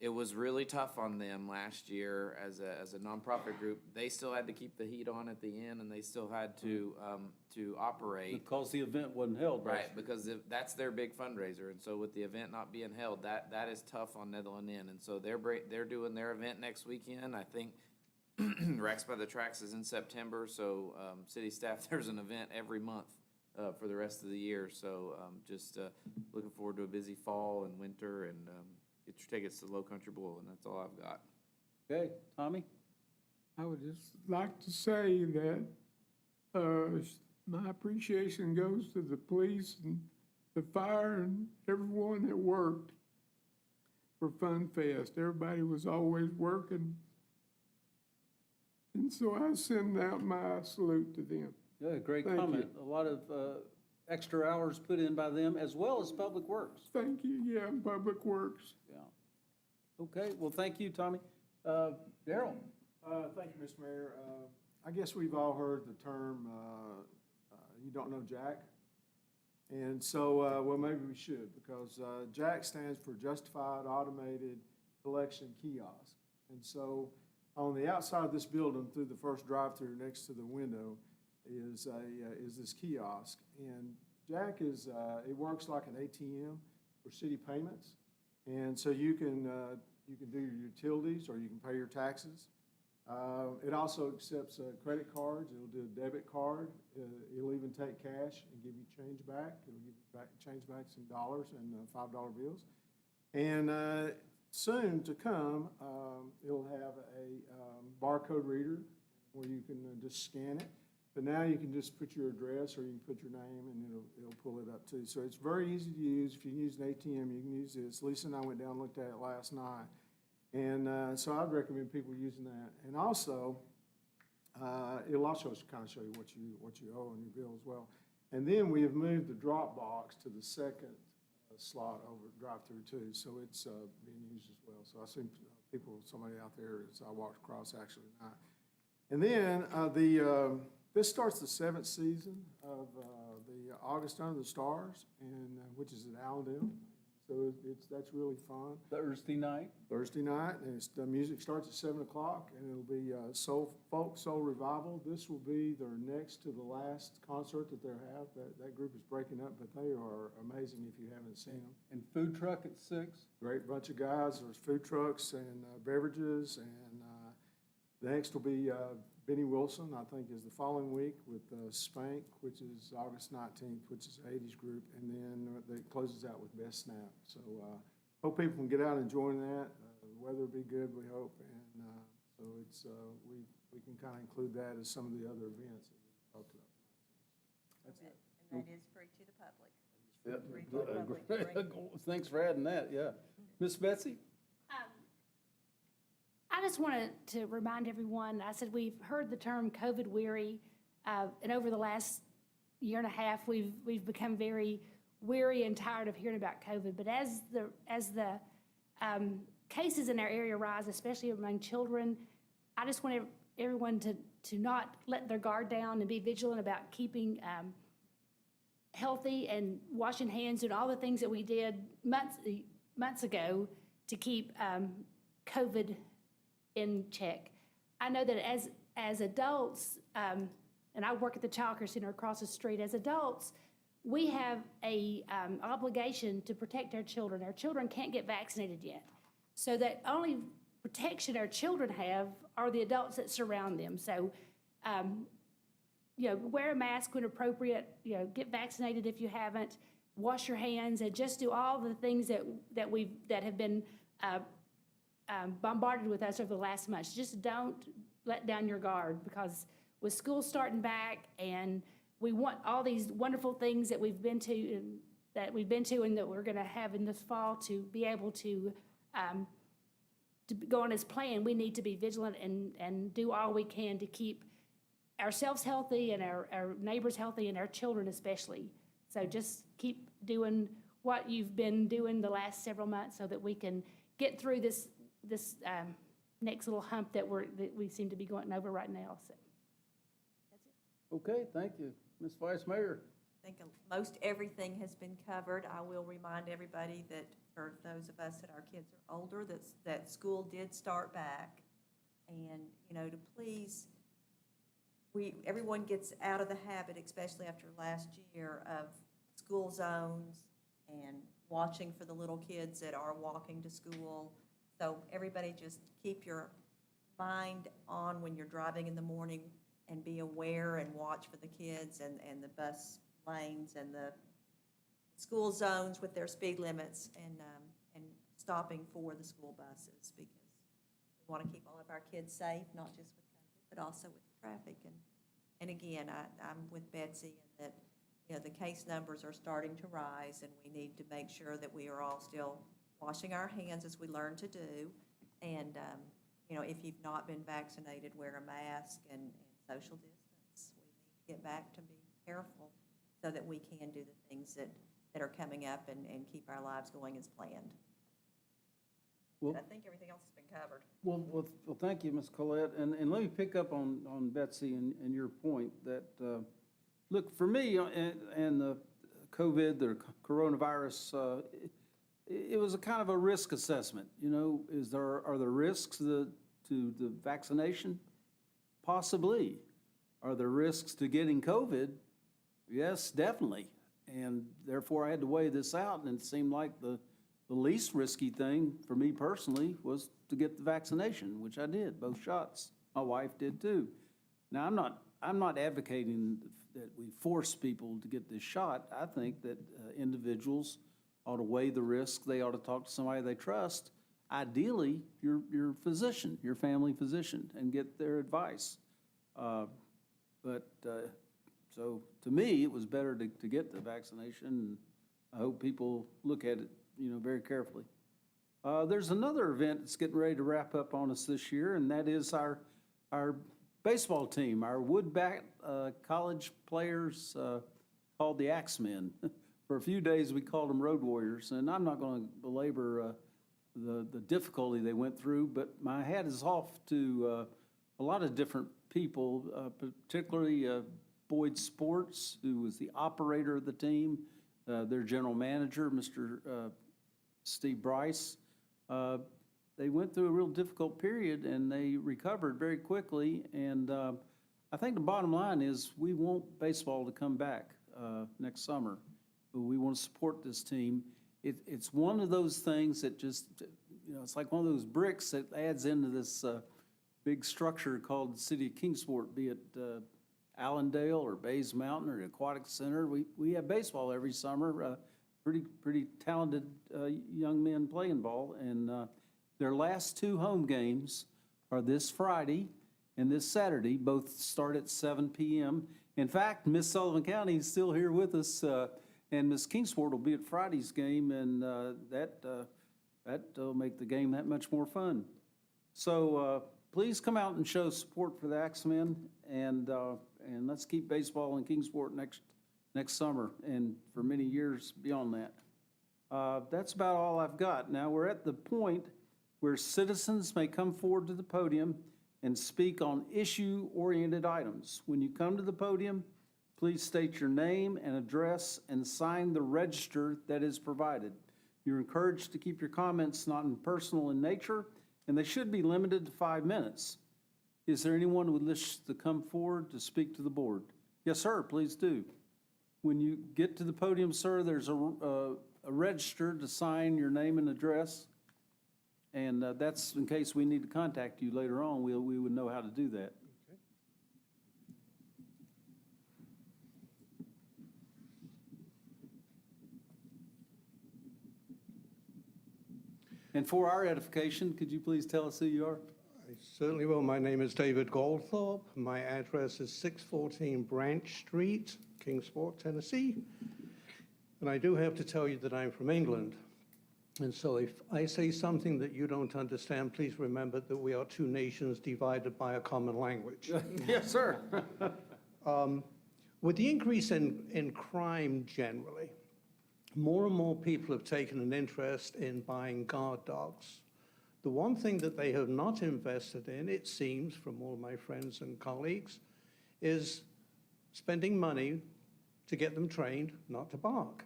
it was really tough on them last year as a nonprofit group. They still had to keep the heat on at the end, and they still had to operate. Because the event wasn't held. Right, because that's their big fundraiser, and so with the event not being held, that is tough on Netherland Inn, and so they're doing their event next weekend. I think Rex by the Tracks is in September, so city staff, there's an event every month for the rest of the year. So just looking forward to a busy fall and winter, and get your tickets to Low Country Bowl, and that's all I've got. Okay, Tommy? I would just like to say that my appreciation goes to the police and the fire and everyone that worked for Fun Fest. Everybody was always working. And so I send out my salute to them. Yeah, great Thank comment. you. A lot of extra hours put in by them as well as Public Works. Thank you, yeah, Public Works. Yeah. Okay, well, thank you, Tommy. Daryl? Thank you, Mr. Mayor. I guess we've all heard the term, you don't know Jack. And so, well, maybe we should, because Jack stands for Justified Automated Collection Kiosk. And so on the outside of this building, through the first drive-through next to the window, is this kiosk. And Jack is, it works like an ATM for city payments. And so you can do your utilities or you can pay your taxes. It also accepts credit cards. It'll do a debit card. It'll even take cash and give you change back. It'll give you change backs in dollars and $5 bills. And soon to come, it'll have a barcode reader where you can just scan it. But now you can just put your address or you can put your name and it'll pull it up too. So it's very easy to use. If you can use an ATM, you can use this. Lisa and I went down and looked at it last night. And so I'd recommend people using that. And also, it'll also kind of show you what you owe on your bill as well. And then we have moved the drop box to the second slot over drive-through too. So it's being used as well. So I seen somebody out there as I walked across actually tonight. And then this starts the 7th season of the August Under the Stars, and which is at Allendale. So that's really fun. Thursday night? Thursday night, and the music starts at 7 o'clock, and it'll be folk soul revival. This will be their next to the last concert that they'll have. That group is breaking up, but they are amazing if you haven't seen them. And food truck at 6? Great bunch of guys. There's food trucks and beverages, and next will be Benny Wilson, I think, is the following week with Spank, which is August 19th, which is an 80s group, and then it closes out with Best Snap. So hope people can get out and join that. The weather will be good, we hope, and so it's we can kind of include that as some of the other events that we talked about. That's it. And that is free to the public. Free to the public to bring. Thanks for adding that, yeah. Miss Betsy? I just wanted to remind everyone, I said we've heard the term COVID weary, and over the last year and a half, we've become very weary and tired of hearing about COVID. But as the cases in our area rise, especially among children, I just want everyone to not let their guard down and be vigilant about keeping healthy and washing hands and all the things that we did months ago to keep COVID in check. I know that as adults, and I work at the Child Care Center across the street, as adults, we have a obligation to protect our children. Our children can't get vaccinated yet. So that only protection our children have are the adults that surround them. So, wear a mask when appropriate, get vaccinated if you haven't, wash your hands, and just do all the things that have been bombarded with us over the last months. Just don't let down your guard, because with school starting back and we want all these wonderful things that we've been to and that we're going to have in this fall to be able to go on as planned. We need to be vigilant and do all we can to keep ourselves healthy and our neighbors healthy and our children especially. So just keep doing what you've been doing the last several months so that we can get through this next little hump that we seem to be going over right now. So that's it. Okay, thank you. Ms. Vice Mayor? think most everything has been covered. I will remind everybody that, for those of us that our kids are older, that school did start back. And, to please, everyone gets out of the habit, especially after last year, of school zones and watching for the little kids that are walking to school. So everybody just keep your mind on when you're driving in the morning and be aware and watch for the kids and the bus lanes and the school zones with their speed limits and stopping for the school buses, because we want to keep all of our kids safe, not just with COVID, but also with the traffic. And again, I'm with Betsy in that, the case numbers are starting to rise, and we need to make sure that we are all still washing our hands as we learn to do. And, if you've not been vaccinated, wear a mask and social distance. We need to get back to being careful so that we can do the things that are coming up and keep our lives going as planned. Well, But I think everything else has been covered. Well, thank you, Ms. Collette. And let me pick up on Betsy and your point that, look, for me, and the COVID, the coronavirus, it was a kind of a risk assessment. Are there risks to the vaccination? Possibly. Are there risks to getting COVID? Yes, definitely. And therefore, I had to weigh this out, and it seemed like the least risky thing for me personally was to get the vaccination, which I did, both shots. My wife did too. Now, I'm not advocating that we force people to get this shot. I think that individuals ought to weigh the risk. They ought to talk to somebody they trust. Ideally, your physician, your family physician, and get their advice. So to me, it was better to get the vaccination, and I hope people look at it, very carefully. There's another event that's getting ready to wrap up on us this year, and that is our baseball team, our Woodbat college players called the Axemen. For a few days, we called them Road Warriors, and I'm not going to belabor the difficulty they went through, but my hat is off to a lot of different people, particularly Boyd Sports, who was the operator of the team, their general manager, Mr. Steve Bryce. They went through a real difficult period, and they recovered very quickly, and I think the bottom line is we want baseball to come back next summer. We want to support this team. It's one of those things that just, it's like one of those bricks that adds into this big structure called the city of Kingsport, be it Allendale or Bays Mountain or the Aquatic Center. We have baseball every summer, pretty talented young men playing ball, and their last two home games are this Friday and this Saturday. Both start at 7 p.m. In fact, Miss Sullivan County is still here with us, and Miss Kingsport will be at Friday's game, and that'll make the game that much more fun. So please come out and show support for the Axemen, and let's keep baseball in Kingsport next summer and for many years beyond that. That's about all I've got. Now we're at the point where citizens may come forward to the podium and speak on issue-oriented items. When you come to the podium, please state your name and address and sign the register that is provided. You're encouraged to keep your comments non-personal in nature, and they should be limited to 5 minutes. Is there anyone who would wish to come forward to speak to the board? Yes, sir, please do. When you get to the podium, sir, there's a register to sign your name and address, and that's in case we need to contact you later on. We would know how to do that. Okay. And for our edification, could you please tell us who you are? I certainly will. My name is David Goldthorpe. My address is 614 Branch Street, Kingsport, Tennessee. And I do have to tell you that I'm from England. And so if I say something that you don't understand, please remember that we are two nations divided by a common language. Yes, sir. With the increase in crime generally, more and more people have taken an interest in buying guard dogs. The one thing that they have not invested in, it seems, from all my friends and colleagues, is spending money to get them trained not to bark.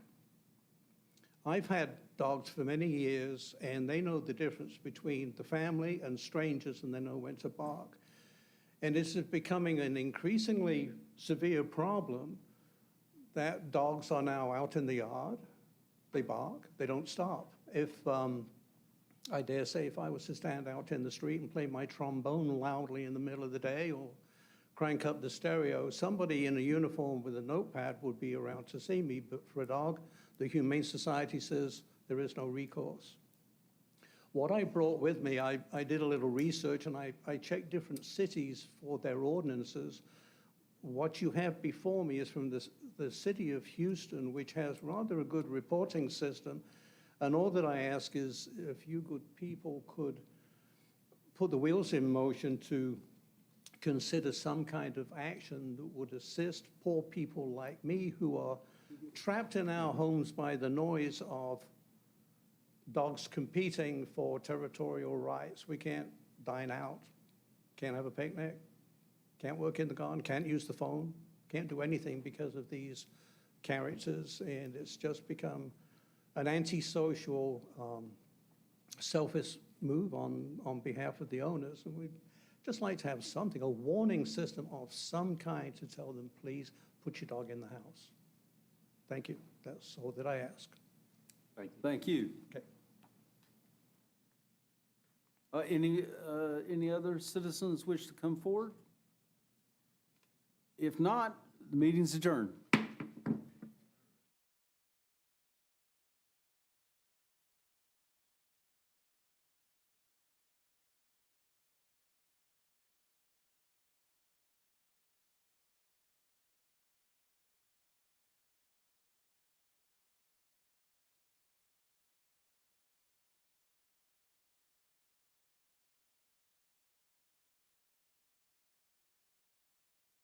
I've had dogs for many years, and they know the difference between the family and strangers, and they know when to bark. And this is becoming an increasingly severe problem that dogs are now out in the yard, they bark, they don't stop. If, I dare say, if I was to stand out in the street and play my trombone loudly in the middle of the day or crank up the stereo, somebody in a uniform with a notepad would be around to see me, but for a dog, the Humane Society says there is no recourse. What I brought with me, I did a little research and I checked different cities for their ordinances. What you have before me is from the city of Houston, which has rather a good reporting system. And all that I ask is if you good people could put the wheels in motion to consider some kind of action that would assist poor people like me who are trapped in our homes by the noise of dogs competing for territorial rights. We can't dine out, can't have a picnic, can't work in the garden, can't use the phone, can't do anything because of these characters, and it's just become an antisocial, selfish move on behalf of the owners. And we'd just like to have something, a warning system of some kind to tell them, please put your dog in the house. Thank you. That's all that I ask. Thank you. Thank you. Okay. Any other citizens wish to come forward? If not, the meeting's adjourned.